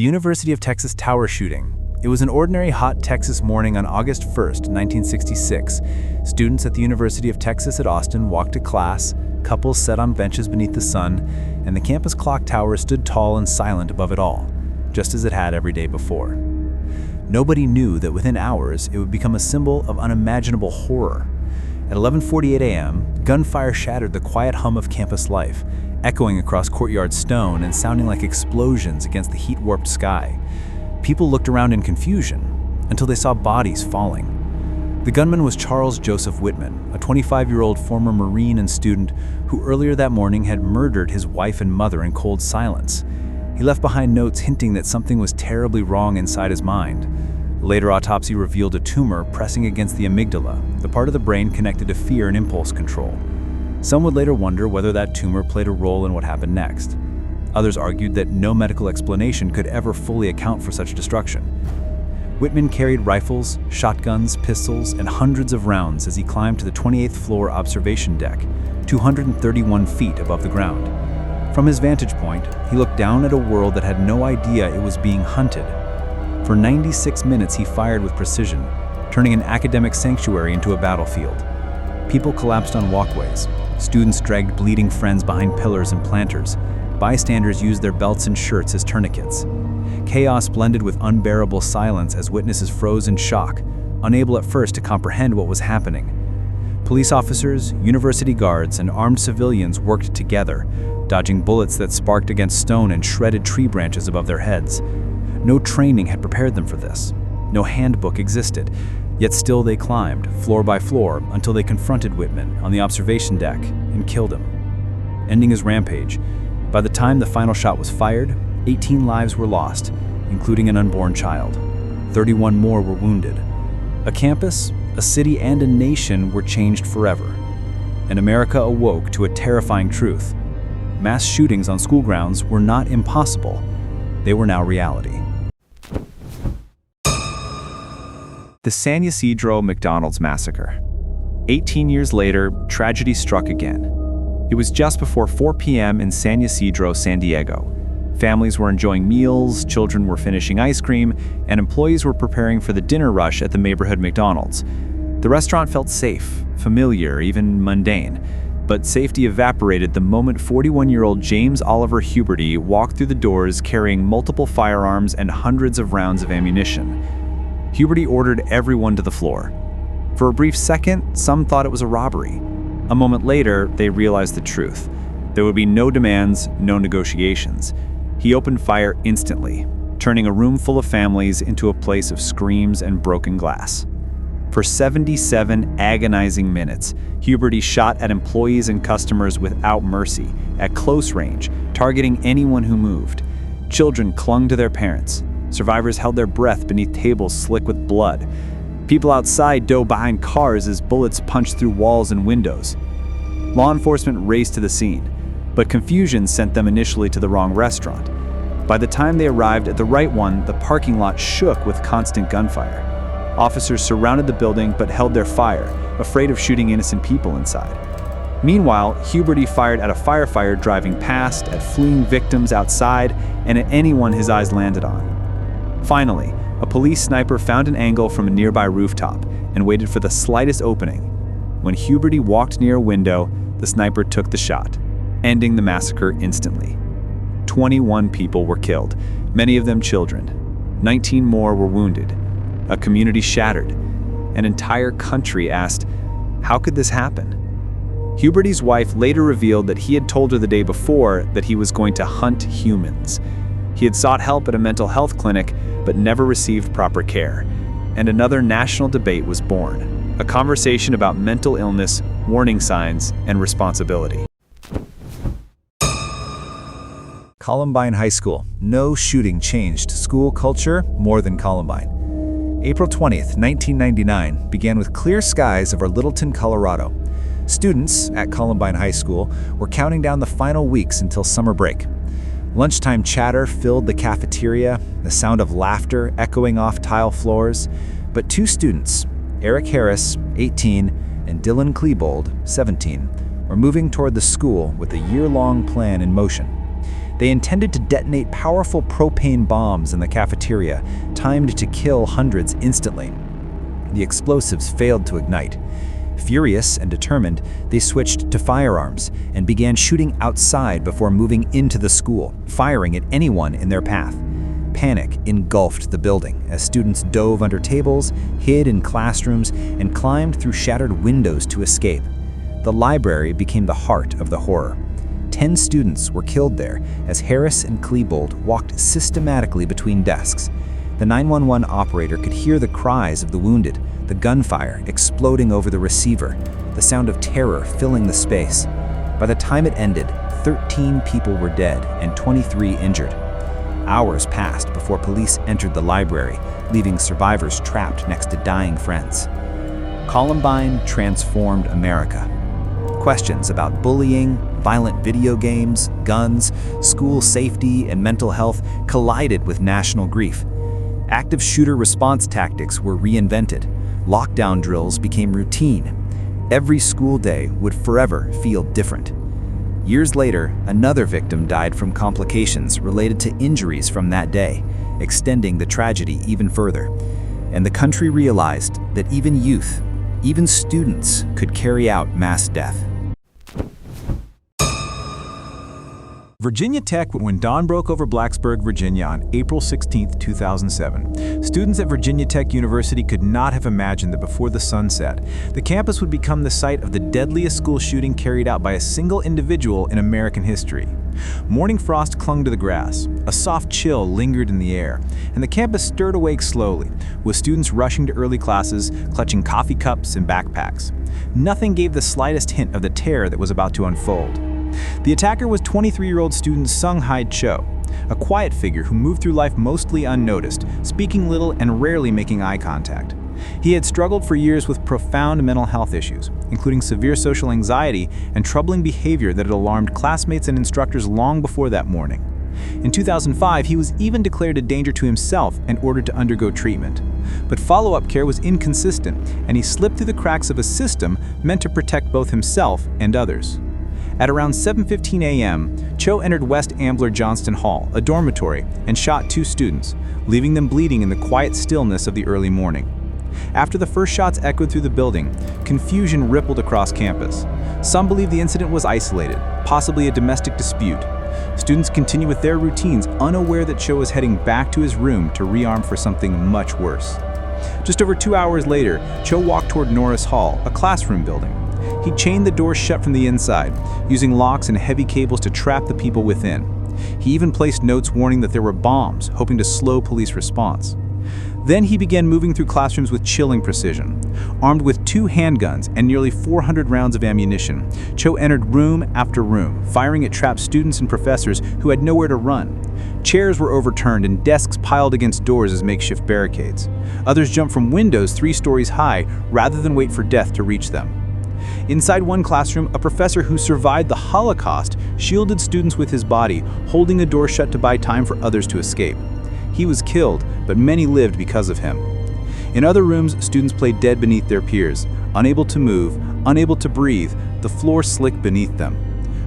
University of Texas tower shooting. It was an ordinary hot Texas morning on August 1st, 1966. Students at the University of Texas at Austin walked to class, couples sat on benches beneath the sun, and the campus clock tower stood tall and silent above it all, just as it had every day before. Nobody knew that within hours it would become a symbol of unimaginable horror. At 11:48 a.m., gunfire shattered the quiet hum of campus life, echoing across courtyard stone and sounding like explosions against the heat-warped sky. People looked around in confusion until they saw bodies falling. The gunman was Charles Joseph Whitman, a 25-year-old former Marine and student who earlier that morning had murdered his wife and mother in cold silence. He left behind notes hinting that something was terribly wrong inside his mind. Later autopsy revealed a tumor pressing against the amygdala, the part of the brain connected to fear and impulse control. Some would later wonder whether that tumor played a role in what happened next. Others argued that no medical explanation could ever fully account for such destruction. Whitman carried rifles, shotguns, pistols, and hundreds of rounds as he climbed to the 28th floor observation deck, 231 feet above the ground. From his vantage point, he looked down at a world that had no idea it was being hunted. For 96 minutes he fired with precision, turning an academic sanctuary into a battlefield. People collapsed on walkways. Students dragged bleeding friends behind pillars and planters. Bystanders used their belts and shirts as tourniquets. Chaos blended with unbearable silence as witnesses froze in shock, unable at first to comprehend what was happening. Police officers, university guards, and armed civilians worked together, dodging bullets that sparked against stone and shredded tree branches above their heads. No training had prepared them for this. No handbook existed, yet still they climbed, floor by floor, until they confronted Whitman on the observation deck and killed him. Ending his rampage, by the time the final shot was fired, 18 lives were lost, including an unborn child. 31 more were wounded. A campus, a city, and a nation were changed forever. And America awoke to a terrifying truth. Mass shootings on school grounds were not impossible. They were now reality. The San Ysidro McDonald's massacre. 18 years later, tragedy struck again. It was just before 4 p.m. in San Ysidro, San Diego. Families were enjoying meals, children were finishing ice cream, and employees were preparing for the dinner rush at the neighborhood McDonald's. The restaurant felt safe, familiar, even mundane. But safety evaporated the moment 41-year-old James Oliver Huberty walked through the doors carrying multiple firearms and hundreds of rounds of ammunition. Huberty ordered everyone to the floor. For a brief second, some thought it was a robbery. A moment later, they realized the truth. There would be no demands, no negotiations. He opened fire instantly, turning a room full of families into a place of screams and broken glass. For 77 agonizing minutes, Huberty shot at employees and customers without mercy, at close range, targeting anyone who moved. Children clung to their parents. Survivors held their breath beneath tables slick with blood. People outside dove behind cars as bullets punched through walls and windows. Law enforcement raced to the scene, but confusion sent them initially to the wrong restaurant. By the time they arrived at the right one, the parking lot shook with constant gunfire. Officers surrounded the building but held their fire, afraid of shooting innocent people inside. Meanwhile, Huberty fired at a firefighter driving past, at fleeing victims outside, and at anyone his eyes landed on. Finally, a police sniper found an angle from a nearby rooftop and waited for the slightest opening. When Huberty walked near a window, the sniper took the shot, ending the massacre instantly. 21 people were killed, many of them children. 19 more were wounded. A community shattered. An entire country asked, how could this happen? Huberty's wife later revealed that he had told her the day before that he was going to hunt humans. He had sought help at a mental health clinic, but never received proper care. And another national debate was born, a conversation about mental illness, warning signs, and responsibility. Columbine High School. No shooting changed school culture more than Columbine. April 20th, 1999 began with clear skies over Littleton, Colorado. Students at Columbine High School were counting down the final weeks until summer break. Lunchtime chatter filled the cafeteria, the sound of laughter echoing off tile floors. But two students, Eric Harris, 18, and Dylan Klebold, 17, were moving toward the school with a year-long plan in motion. They intended to detonate powerful propane bombs in the cafeteria, timed to kill hundreds instantly. The explosives failed to ignite. Furious and determined, they switched to firearms and began shooting outside before moving into the school, firing at anyone in their path. Panic engulfed the building as students dove under tables, hid in classrooms, and climbed through shattered windows to escape. The library became the heart of the horror. 10 students were killed there as Harris and Klebold walked systematically between desks. The 911 operator could hear the cries of the wounded, the gunfire exploding over the receiver, the sound of terror filling the space. By the time it ended, 13 people were dead and 23 injured. Hours passed before police entered the library, leaving survivors trapped next to dying friends. Columbine transformed America. Questions about bullying, violent video games, guns, school safety, and mental health collided with national grief. Active shooter response tactics were reinvented. Lockdown drills became routine. Every school day would forever feel different. Years later, another victim died from complications related to injuries from that day, extending the tragedy even further. And the country realized that even youth, even students, could carry out mass death. Virginia Tech when dawn broke over Blacksburg, Virginia on April 16, 2007. Students at Virginia Tech University could not have imagined that before the sun set, the campus would become the site of the deadliest school shooting carried out by a single individual in American history. Morning frost clung to the grass, a soft chill lingered in the air, and the campus stirred awake slowly, with students rushing to early classes, clutching coffee cups and backpacks. Nothing gave the slightest hint of the terror that was about to unfold. The attacker was 23-year-old student Sung-Hai Cho, a quiet figure who moved through life mostly unnoticed, speaking little and rarely making eye contact. He had struggled for years with profound mental health issues, including severe social anxiety and troubling behavior that had alarmed classmates and instructors long before that morning. In 2005, he was even declared a danger to himself and ordered to undergo treatment. But follow-up care was inconsistent, and he slipped through the cracks of a system meant to protect both himself and others. At around 7:15 a.m., Cho entered West Ambler Johnston Hall, a dormitory, and shot 2 students, leaving them bleeding in the quiet stillness of the early morning. After the first shots echoed through the building, confusion rippled across campus. Some believe the incident was isolated, possibly a domestic dispute. Students continued with their routines, unaware that Cho was heading back to his room to rearm for something much worse. Just over 2 hours later, Cho walked toward Norris Hall, a classroom building. He chained the door shut from the inside, using locks and heavy cables to trap the people within. He even placed notes warning that there were bombs, hoping to slow police response. Then he began moving through classrooms with chilling precision. Armed with 2 handguns and nearly 400 rounds of ammunition, Cho entered room after room, firing at trapped students and professors who had nowhere to run. Chairs were overturned and desks piled against doors as makeshift barricades. Others jumped from windows 3 stories high rather than wait for death to reach them. Inside one classroom, a professor who survived the Holocaust shielded students with his body, holding the door shut to buy time for others to escape. He was killed, but many lived because of him. In other rooms, students played dead beneath their peers, unable to move, unable to breathe, the floor slick beneath them.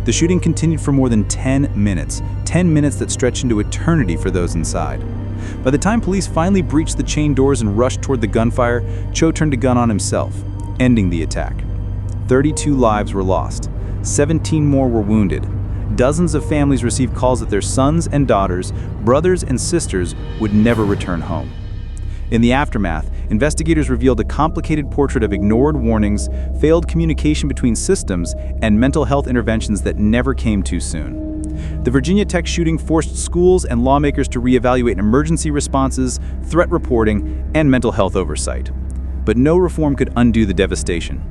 The shooting continued for more than 10 minutes that stretched into eternity for those inside. By the time police finally breached the chain doors and rushed toward the gunfire, Cho turned a gun on himself, ending the attack. 32 lives were lost. 17 more were wounded. Dozens of families received calls that their sons and daughters, brothers and sisters would never return home. In the aftermath, investigators revealed a complicated portrait of ignored warnings, failed communication between systems, and mental health interventions that never came too soon. The Virginia Tech shooting forced schools and lawmakers to reevaluate emergency responses, threat reporting, and mental health oversight. But no reform could undo the devastation.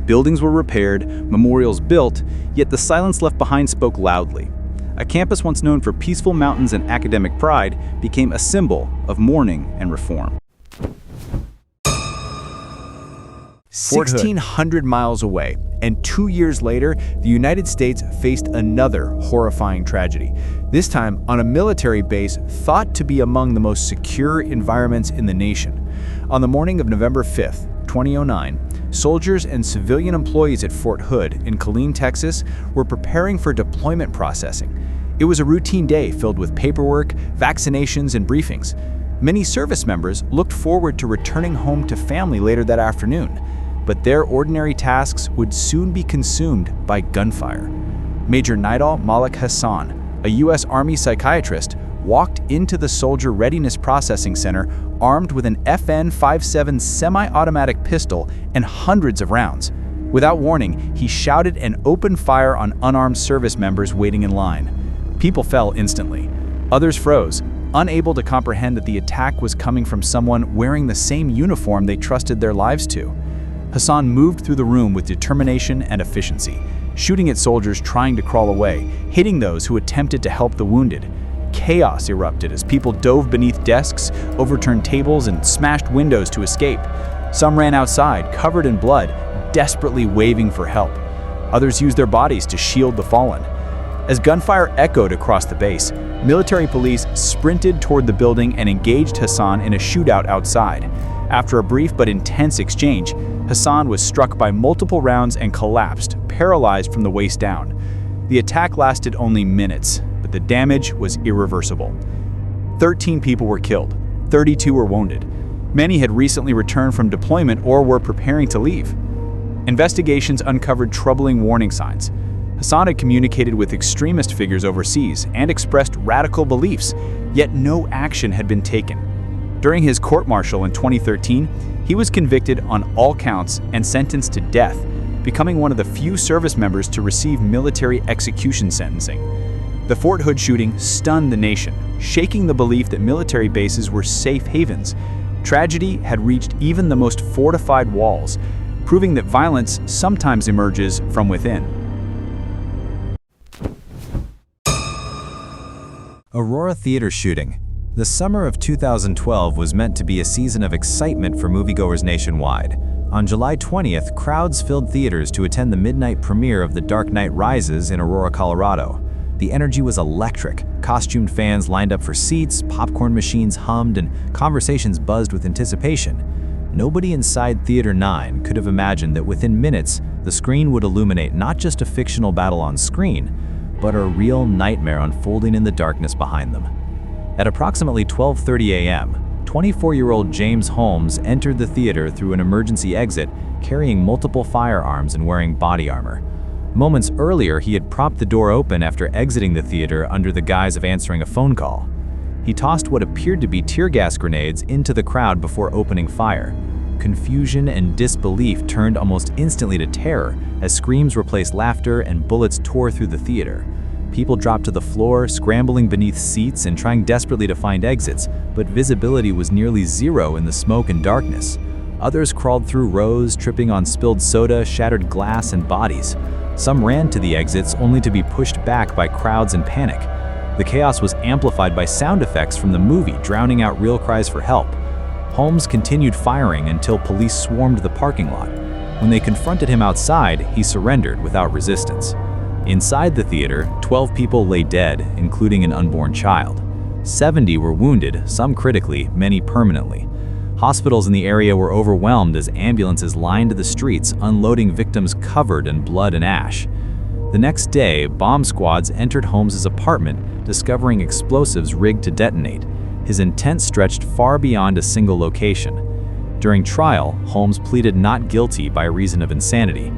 Buildings were repaired, memorials built, yet the silence left behind spoke loudly. A campus once known for peaceful mountains and academic pride became a symbol of mourning and reform. 1,600 miles away, and 2 years later, the United States faced another horrifying tragedy, this time on a military base thought to be among the most secure environments in the nation. On the morning of November 5th, 2009, soldiers and civilian employees at Fort Hood in Killeen, Texas, were preparing for deployment processing. It was a routine day filled with paperwork, vaccinations, and briefings. Many service members looked forward to returning home to family later that afternoon, but their ordinary tasks would soon be consumed by gunfire. Major Nidal Malik Hassan, a U.S. Army psychiatrist, walked into the Soldier Readiness Processing Center armed with an FN-57 semi-automatic pistol and hundreds of rounds. Without warning, he shouted and opened fire on unarmed service members waiting in line. People fell instantly. Others froze, unable to comprehend that the attack was coming from someone wearing the same uniform they trusted their lives to. Hassan moved through the room with determination and efficiency, shooting at soldiers trying to crawl away, hitting those who attempted to help the wounded. Chaos erupted as people dove beneath desks, overturned tables, and smashed windows to escape. Some ran outside, covered in blood, desperately waving for help. Others used their bodies to shield the fallen. As gunfire echoed across the base, military police sprinted toward the building and engaged Hassan in a shootout outside. After a brief but intense exchange, Hassan was struck by multiple rounds and collapsed, paralyzed from the waist down. The attack lasted only minutes, but the damage was irreversible. 13 people were killed, 32 were wounded. Many had recently returned from deployment or were preparing to leave. Investigations uncovered troubling warning signs. Hassan had communicated with extremist figures overseas and expressed radical beliefs, yet no action had been taken. During his court-martial in 2013, he was convicted on all counts and sentenced to death, becoming one of the few service members to receive military execution sentencing. The Fort Hood shooting stunned the nation, shaking the belief that military bases were safe havens. Tragedy had reached even the most fortified walls, proving that violence sometimes emerges from within. Aurora Theater shooting. The summer of 2012 was meant to be a season of excitement for moviegoers nationwide. On July 20th, crowds filled theaters to attend the midnight premiere of The Dark Knight Rises in Aurora, Colorado. The energy was electric. Costumed fans lined up for seats, popcorn machines hummed, and conversations buzzed with anticipation. Nobody inside Theater 9 could have imagined that within minutes, the screen would illuminate not just a fictional battle on screen, but a real nightmare unfolding in the darkness behind them. At approximately 12:30 a.m., 24-year-old James Holmes entered the theater through an emergency exit, carrying multiple firearms and wearing body armor. Moments earlier, he had propped the door open after exiting the theater under the guise of answering a phone call. He tossed what appeared to be tear gas grenades into the crowd before opening fire. Confusion and disbelief turned almost instantly to terror as screams replaced laughter and bullets tore through the theater. People dropped to the floor, scrambling beneath seats and trying desperately to find exits, but visibility was nearly zero in the smoke and darkness. Others crawled through rows, tripping on spilled soda, shattered glass, and bodies. Some ran to the exits only to be pushed back by crowds in panic. The chaos was amplified by sound effects from the movie, drowning out real cries for help. Holmes continued firing until police swarmed the parking lot. When they confronted him outside, he surrendered without resistance. Inside the theater, 12 people lay dead, including an unborn child. 70 were wounded, some critically, many permanently. Hospitals in the area were overwhelmed as ambulances lined the streets, unloading victims covered in blood and ash. The next day, bomb squads entered Holmes's apartment, discovering explosives rigged to detonate. His intent stretched far beyond a single location. During trial, Holmes pleaded not guilty by reason of insanity.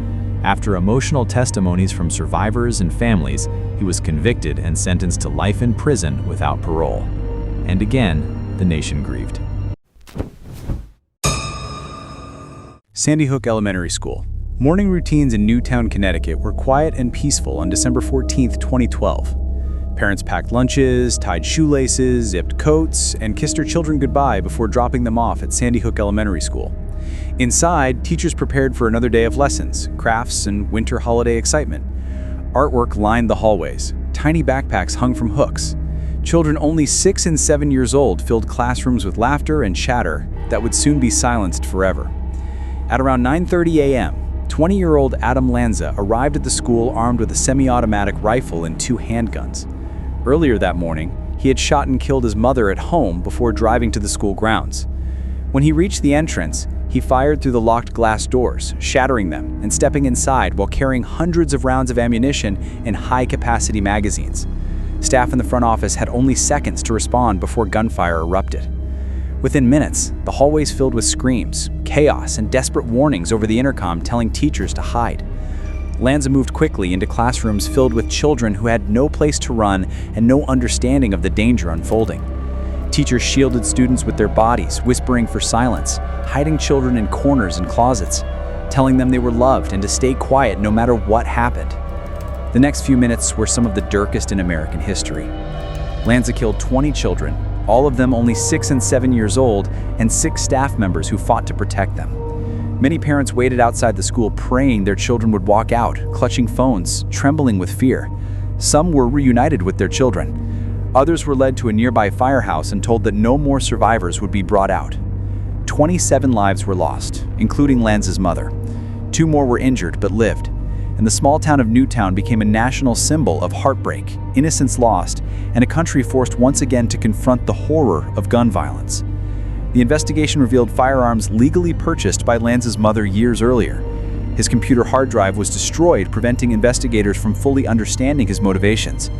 After emotional testimonies from survivors and families, he was convicted and sentenced to life in prison without parole. And again, the nation grieved. Sandy Hook Elementary School. Morning routines in Newtown, Connecticut were quiet and peaceful on December 14, 2012. Parents packed lunches, tied shoelaces, zipped coats, and kissed their children goodbye before dropping them off at Sandy Hook Elementary School. Inside, teachers prepared for another day of lessons, crafts, and winter holiday excitement. Artwork lined the hallways. Tiny backpacks hung from hooks. Children only 6 and 7 years old filled classrooms with laughter and chatter that would soon be silenced forever. At around 9:30 a.m., 20-year-old Adam Lanza arrived at the school armed with a semi-automatic rifle and 2 handguns. Earlier that morning, he had shot and killed his mother at home before driving to the school grounds. When he reached the entrance, he fired through the locked glass doors, shattering them and stepping inside while carrying hundreds of rounds of ammunition in high-capacity magazines. Staff in the front office had only seconds to respond before gunfire erupted. Within minutes, the hallways filled with screams, chaos, and desperate warnings over the intercom telling teachers to hide. Lanza moved quickly into classrooms filled with children who had no place to run and no understanding of the danger unfolding. Teachers shielded students with their bodies, whispering for silence, hiding children in corners and closets, telling them they were loved and to stay quiet no matter what happened. The next few minutes were some of the darkest in American history. Lanza killed 20 children, all of them only 6 and 7 years old, and 6 staff members who fought to protect them. Many parents waited outside the school praying their children would walk out, clutching phones, trembling with fear. Some were reunited with their children. Others were led to a nearby firehouse and told that no more survivors would be brought out. 27 lives were lost, including Lanza's mother. 2 more were injured but lived, and the small town of Newtown became a national symbol of heartbreak, innocence lost, and a country forced once again to confront the horror of gun violence. The investigation revealed firearms legally purchased by Lanza's mother years earlier. His computer hard drive was destroyed, preventing investigators from fully understanding his motivations.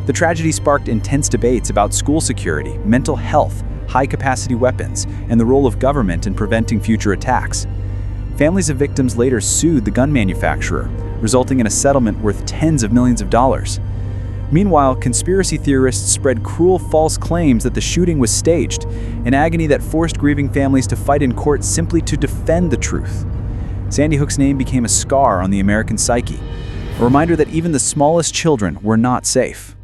The tragedy sparked intense debates about school security, mental health, high-capacity weapons, and the role of government in preventing future attacks. Families of victims later sued the gun manufacturer, resulting in a settlement worth tens of millions of dollars. Meanwhile, conspiracy theorists spread cruel false claims that the shooting was staged, an agony that forced grieving families to fight in court simply to defend the truth. Sandy Hook's name became a scar on the American psyche, a reminder that even the smallest children were not safe.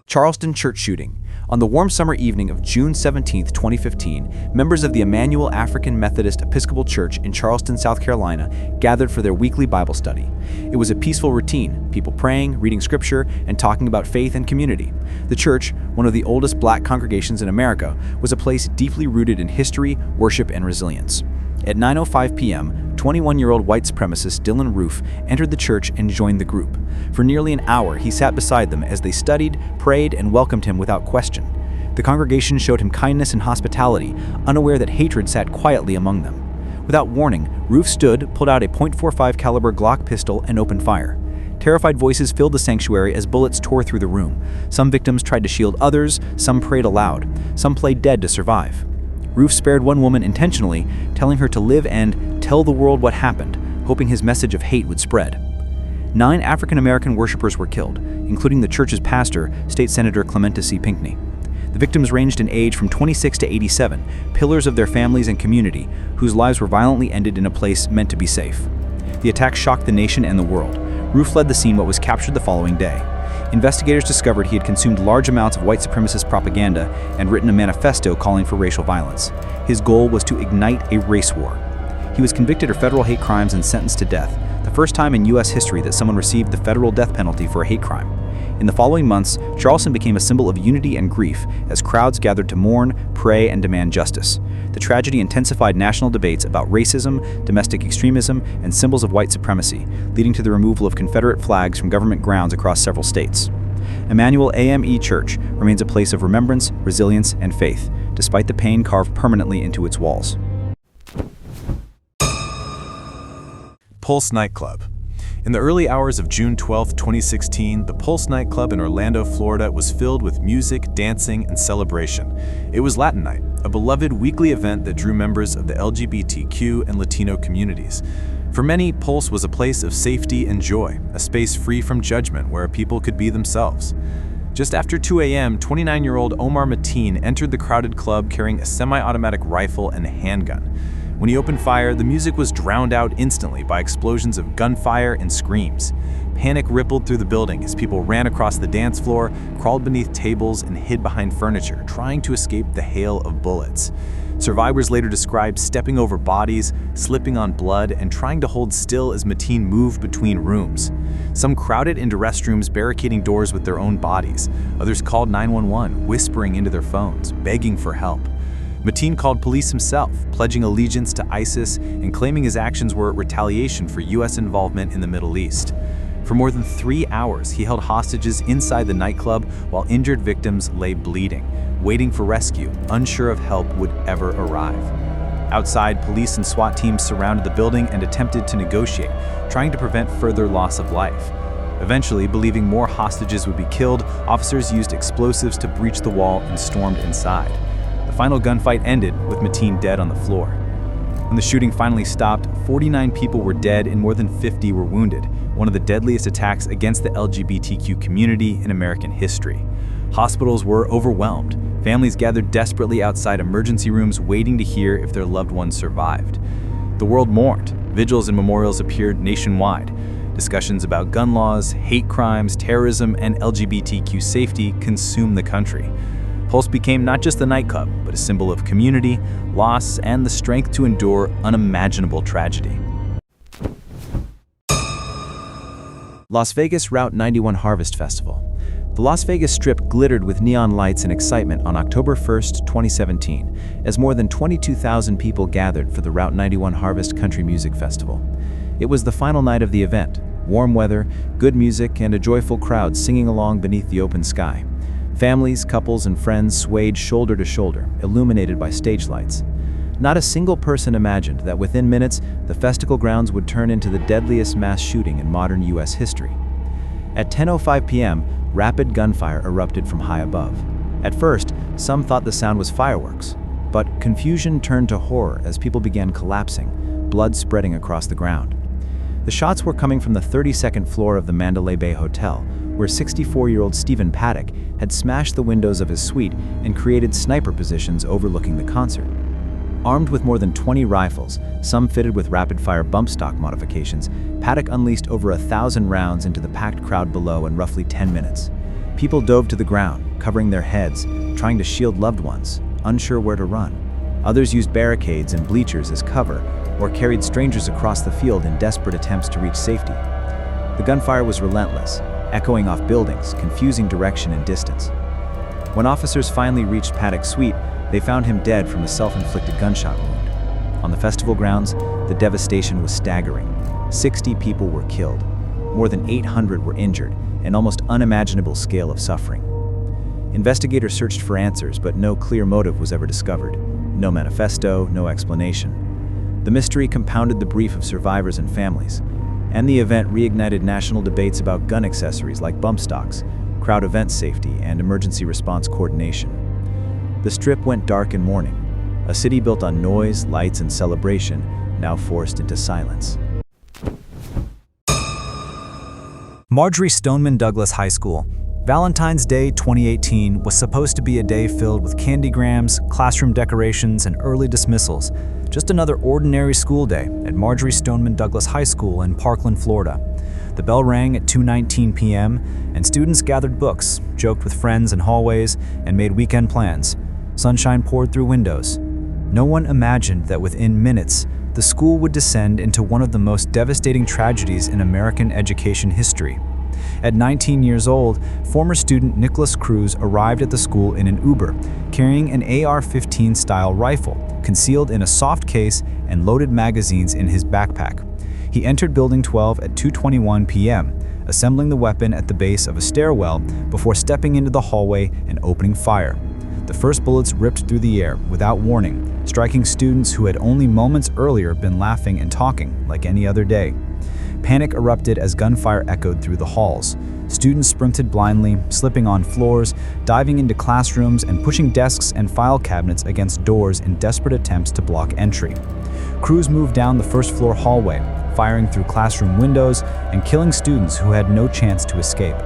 Charleston church shooting. On the warm summer evening of June 17, 2015, members of the Emmanuel African Methodist Episcopal Church in Charleston, South Carolina, gathered for their weekly Bible study. It was a peaceful routine, people praying, reading scripture, and talking about faith and community. The church, one of the oldest black congregations in America, was a place deeply rooted in history, worship, and resilience. At 9:05 p.m., 21-year-old white supremacist Dylan Roof entered the church and joined the group. For nearly an hour, he sat beside them as they studied, prayed, and welcomed him without question. The congregation showed him kindness and hospitality, unaware that hatred sat quietly among them. Without warning, Roof stood, pulled out a .45 caliber Glock pistol, and opened fire. Terrified voices filled the sanctuary as bullets tore through the room. Some victims tried to shield others, some prayed aloud, some played dead to survive. Roof spared one woman intentionally, telling her to live and tell the world what happened, hoping his message of hate would spread. 9 African-American worshipers were killed, including the church's pastor, State Senator Clementa C. Pinckney. The victims ranged in age from 26 to 87, pillars of their families and community, whose lives were violently ended in a place meant to be safe. The attack shocked the nation and the world. Roof led the scene what was captured the following day. Investigators discovered he had consumed large amounts of white supremacist propaganda and written a manifesto calling for racial violence. His goal was to ignite a race war. He was convicted of federal hate crimes and sentenced to death, the first time in U.S. history that someone received the federal death penalty for a hate crime. In the following months, Charleston became a symbol of unity and grief as crowds gathered to mourn, pray, and demand justice. The tragedy intensified national debates about racism, domestic extremism, and symbols of white supremacy, leading to the removal of Confederate flags from government grounds across several states. Emmanuel AME Church remains a place of remembrance, resilience, and faith, despite the pain carved permanently into its walls. Pulse nightclub. In the early hours of June 12, 2016, the Pulse nightclub in Orlando, Florida was filled with music, dancing, and celebration. It was Latin Night, a beloved weekly event that drew members of the LGBTQ and Latino communities. For many, Pulse was a place of safety and joy, a space free from judgment where people could be themselves. Just after 2 a.m., 29-year-old Omar Mateen entered the crowded club carrying a semi-automatic rifle and a handgun. When he opened fire, the music was drowned out instantly by explosions of gunfire and screams. Panic rippled through the building as people ran across the dance floor, crawled beneath tables, and hid behind furniture, trying to escape the hail of bullets. Survivors later described stepping over bodies, slipping on blood, and trying to hold still as Mateen moved between rooms. Some crowded into restrooms, barricading doors with their own bodies. Others called 911, whispering into their phones, begging for help. Mateen called police himself, pledging allegiance to ISIS and claiming his actions were retaliation for U.S. involvement in the Middle East. For more than 3 hours, he held hostages inside the nightclub while injured victims lay bleeding, waiting for rescue, unsure if help would ever arrive. Outside, police and SWAT teams surrounded the building and attempted to negotiate, trying to prevent further loss of life. Eventually, believing more hostages would be killed, officers used explosives to breach the wall and stormed inside. The final gunfight ended with Mateen dead on the floor. When the shooting finally stopped, 49 people were dead and more than 50 were wounded, one of the deadliest attacks against the LGBTQ community in American history. Hospitals were overwhelmed. Families gathered desperately outside emergency rooms waiting to hear if their loved ones survived. The world mourned. Vigils and memorials appeared nationwide. Discussions about gun laws, hate crimes, terrorism, and LGBTQ safety consumed the country. Pulse became not just a nightclub, but a symbol of community, loss, and the strength to endure unimaginable tragedy. Las Vegas Route 91 Harvest Festival. The Las Vegas Strip glittered with neon lights and excitement on October 1, 2017, as more than 22,000 people gathered for the Route 91 Harvest Country Music Festival. It was the final night of the event. Warm weather, good music, and a joyful crowd singing along beneath the open sky. Families, couples, and friends swayed shoulder to shoulder, illuminated by stage lights. Not a single person imagined that within minutes, the festival grounds would turn into the deadliest mass shooting in modern U.S. history. At 10:05 p.m., rapid gunfire erupted from high above. At first, some thought the sound was fireworks, but confusion turned to horror as people began collapsing, blood spreading across the ground. The shots were coming from the 32nd floor of the Mandalay Bay Hotel, where 64-year-old Stephen Paddock had smashed the windows of his suite and created sniper positions overlooking the concert. Armed with more than 20 rifles, some fitted with rapid-fire bump stock modifications, Paddock unleashed over 1,000 rounds into the packed crowd below in roughly 10 minutes. People dove to the ground, covering their heads, trying to shield loved ones, unsure where to run. Others used barricades and bleachers as cover, or carried strangers across the field in desperate attempts to reach safety. The gunfire was relentless, echoing off buildings, confusing direction and distance. When officers finally reached Paddock's suite, they found him dead from a self-inflicted gunshot wound. On the festival grounds, the devastation was staggering. 60 people were killed. More than 800 were injured, an almost unimaginable scale of suffering. Investigators searched for answers, but no clear motive was ever discovered. No manifesto, no explanation. The mystery compounded the grief of survivors and families, and the event reignited national debates about gun accessories like bump stocks, crowd event safety, and emergency response coordination. The Strip went dark in mourning, a city built on noise, lights, and celebration, now forced into silence. Marjory Stoneman Douglas High School. Valentine's Day 2018 was supposed to be a day filled with candygrams, classroom decorations, and early dismissals. Just another ordinary school day at Marjory Stoneman Douglas High School in Parkland, Florida. The bell rang at 2:19 p.m., and students gathered books, joked with friends in hallways, and made weekend plans. Sunshine poured through windows. No one imagined that within minutes, the school would descend into one of the most devastating tragedies in American education history. At 19 years old, former student Nicholas Cruz arrived at the school in an Uber, carrying an AR-15 style rifle, concealed in a soft case and loaded magazines in his backpack. He entered Building 12 at 2:21 p.m., assembling the weapon at the base of a stairwell before stepping into the hallway and opening fire. The first bullets ripped through the air without warning, striking students who had only moments earlier been laughing and talking like any other day. Panic erupted as gunfire echoed through the halls. Students sprinted blindly, slipping on floors, diving into classrooms, and pushing desks and file cabinets against doors in desperate attempts to block entry. Crews moved down the first-floor hallway, firing through classroom windows and killing students who had no chance to escape.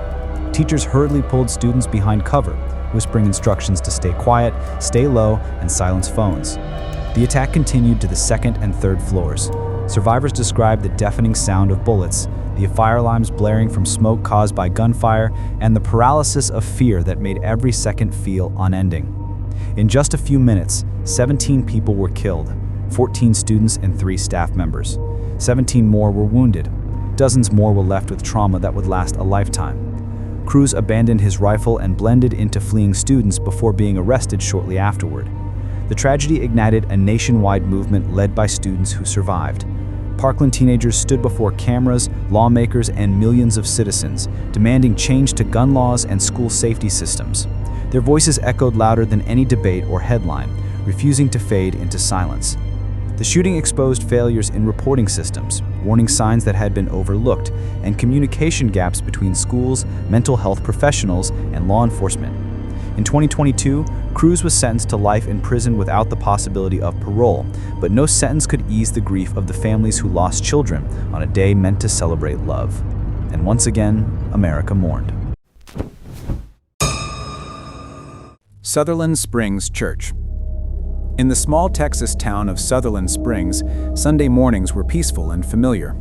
Teachers hurriedly pulled students behind cover, whispering instructions to stay quiet, stay low, and silence phones. The attack continued to the second and third floors. Survivors described the deafening sound of bullets, the fire alarms blaring from smoke caused by gunfire, and the paralysis of fear that made every second feel unending. In just a few minutes, 17 people were killed, 14 students and 3 staff members. 17 more were wounded. Dozens more were left with trauma that would last a lifetime. Cruz abandoned his rifle and blended into fleeing students before being arrested shortly afterward. The tragedy ignited a nationwide movement led by students who survived. Parkland teenagers stood before cameras, lawmakers, and millions of citizens, demanding change to gun laws and school safety systems. Their voices echoed louder than any debate or headline, refusing to fade into silence. The shooting exposed failures in reporting systems, warning signs that had been overlooked, and communication gaps between schools, mental health professionals, and law enforcement. In 2022, Cruz was sentenced to life in prison without the possibility of parole, but no sentence could ease the grief of the families who lost children on a day meant to celebrate love. And once again, America mourned. Sutherland Springs Church. In the small Texas town of Sutherland Springs, Sunday mornings were peaceful and familiar.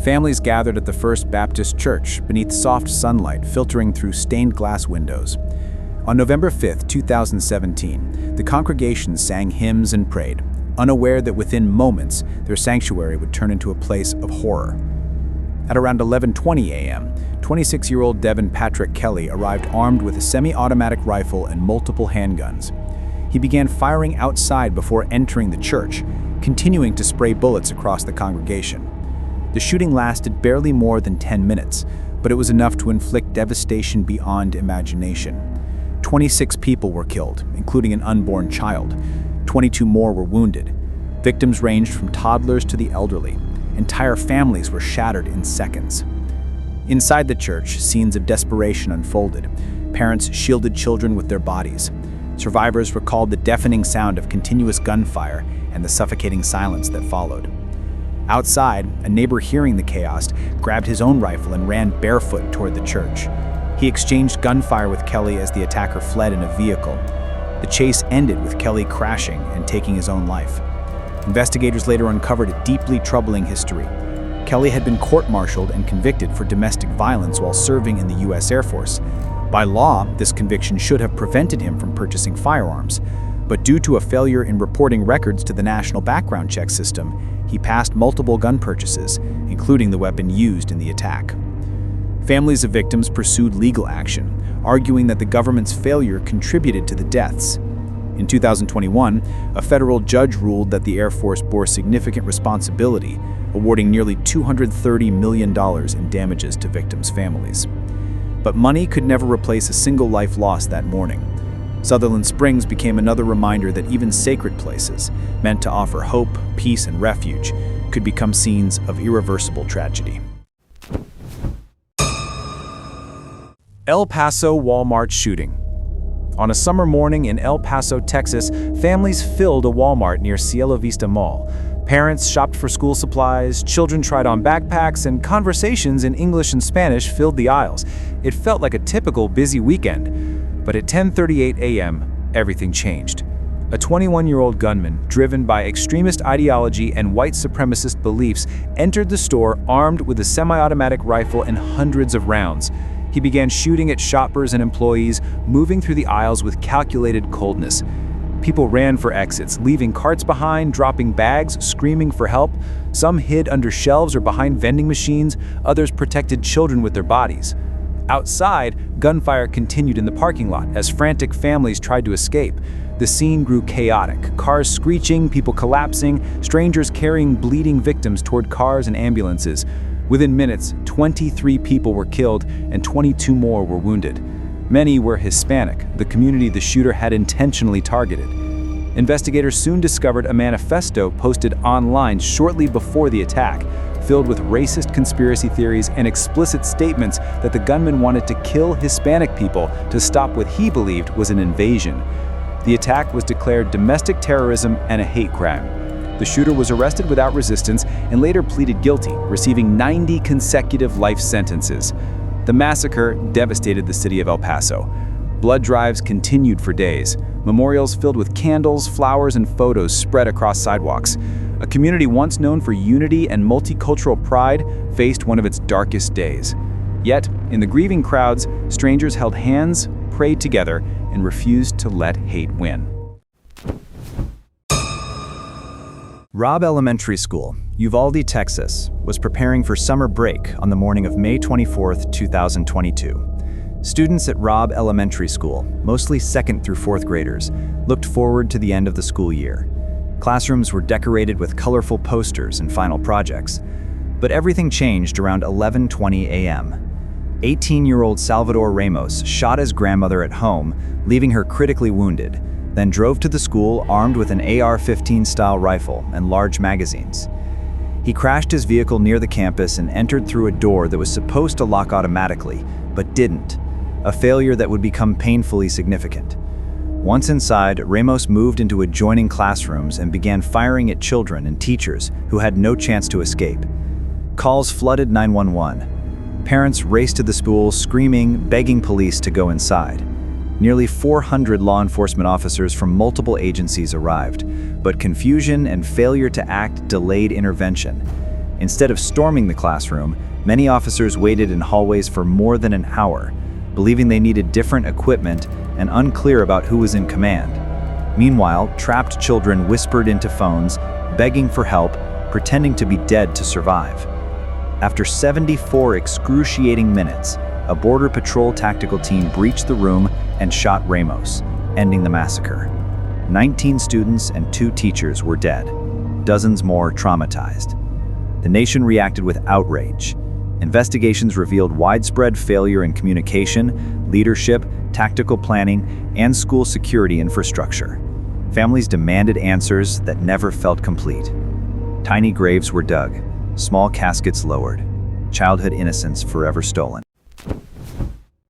Families gathered at the First Baptist Church beneath soft sunlight filtering through stained glass windows. On November 5, 2017, the congregation sang hymns and prayed, unaware that within moments their sanctuary would turn into a place of horror. At around 11:20 a.m., 26-year-old Devin Patrick Kelly arrived armed with a semi-automatic rifle and multiple handguns. He began firing outside before entering the church, continuing to spray bullets across the congregation. The shooting lasted barely more than 10 minutes, but it was enough to inflict devastation beyond imagination. 26 people were killed, including an unborn child. 22 more were wounded. Victims ranged from toddlers to the elderly. Entire families were shattered in seconds. Inside the church, scenes of desperation unfolded. Parents shielded children with their bodies. Survivors recalled the deafening sound of continuous gunfire and the suffocating silence that followed. Outside, a neighbor hearing the chaos grabbed his own rifle and ran barefoot toward the church. He exchanged gunfire with Kelly as the attacker fled in a vehicle. The chase ended with Kelly crashing and taking his own life. Investigators later uncovered a deeply troubling history. Kelly had been court-martialed and convicted for domestic violence while serving in the U.S. Air Force. By law, this conviction should have prevented him from purchasing firearms, but due to a failure in reporting records to the National Background Check System, he passed multiple gun purchases, including the weapon used in the attack. Families of victims pursued legal action, arguing that the government's failure contributed to the deaths. In 2021, a federal judge ruled that the Air Force bore significant responsibility, awarding nearly $230 million in damages to victims' families. But money could never replace a single life lost that morning. Sutherland Springs became another reminder that even sacred places, meant to offer hope, peace, and refuge, could become scenes of irreversible tragedy. El Paso Walmart shooting. On a summer morning in El Paso, Texas, families filled a Walmart near Cielo Vista Mall. Parents shopped for school supplies, children tried on backpacks, and conversations in English and Spanish filled the aisles. It felt like a typical busy weekend. But at 10:38 a.m., everything changed. A 21-year-old gunman, driven by extremist ideology and white supremacist beliefs, entered the store armed with a semi-automatic rifle and hundreds of rounds. He began shooting at shoppers and employees, moving through the aisles with calculated coldness. People ran for exits, leaving carts behind, dropping bags, screaming for help. Some hid under shelves or behind vending machines, others protected children with their bodies. Outside, gunfire continued in the parking lot as frantic families tried to escape. The scene grew chaotic, cars screeching, people collapsing, strangers carrying bleeding victims toward cars and ambulances. Within minutes, 23 people were killed and 22 more were wounded. Many were Hispanic, the community the shooter had intentionally targeted. Investigators soon discovered a manifesto posted online shortly before the attack, filled with racist conspiracy theories and explicit statements that the gunman wanted to kill Hispanic people to stop what he believed was an invasion. The attack was declared domestic terrorism and a hate crime. The shooter was arrested without resistance and later pleaded guilty, receiving 90 consecutive life sentences. The massacre devastated the city of El Paso. Blood drives continued for days. Memorials filled with candles, flowers, and photos spread across sidewalks. A community once known for unity and multicultural pride faced one of its darkest days. Yet, in the grieving crowds, strangers held hands, prayed together, and refused to let hate win. Robb Elementary School, Uvalde, Texas, was preparing for summer break on the morning of May 24, 2022. Students at Robb Elementary School, mostly 2nd through 4th graders, looked forward to the end of the school year. Classrooms were decorated with colorful posters and final projects. But everything changed around 11:20 a.m. 18-year-old Salvador Ramos shot his grandmother at home, leaving her critically wounded. then drove to the school armed with an AR-15 style rifle and large magazines. He crashed his vehicle near the campus and entered through a door that was supposed to lock automatically, but didn't, a failure that would become painfully significant. Once inside, Ramos moved into adjoining classrooms and began firing at children and teachers who had no chance to escape. Calls flooded 911. Parents raced to the school screaming, begging police to go inside. Nearly 400 law enforcement officers from multiple agencies arrived, but confusion and failure to act delayed intervention. Instead of storming the classroom, many officers waited in hallways for more than an hour, believing they needed different equipment and unclear about who was in command. Meanwhile, trapped children whispered into phones, begging for help, pretending to be dead to survive. After 74 excruciating minutes, a Border Patrol tactical team breached the room and shot Ramos, ending the massacre. 19 students and 2 teachers were dead, dozens more traumatized. The nation reacted with outrage. Investigations revealed widespread failure in communication, leadership, tactical planning, and school security infrastructure. Families demanded answers that never felt complete. Tiny graves were dug, small caskets lowered, childhood innocence forever stolen.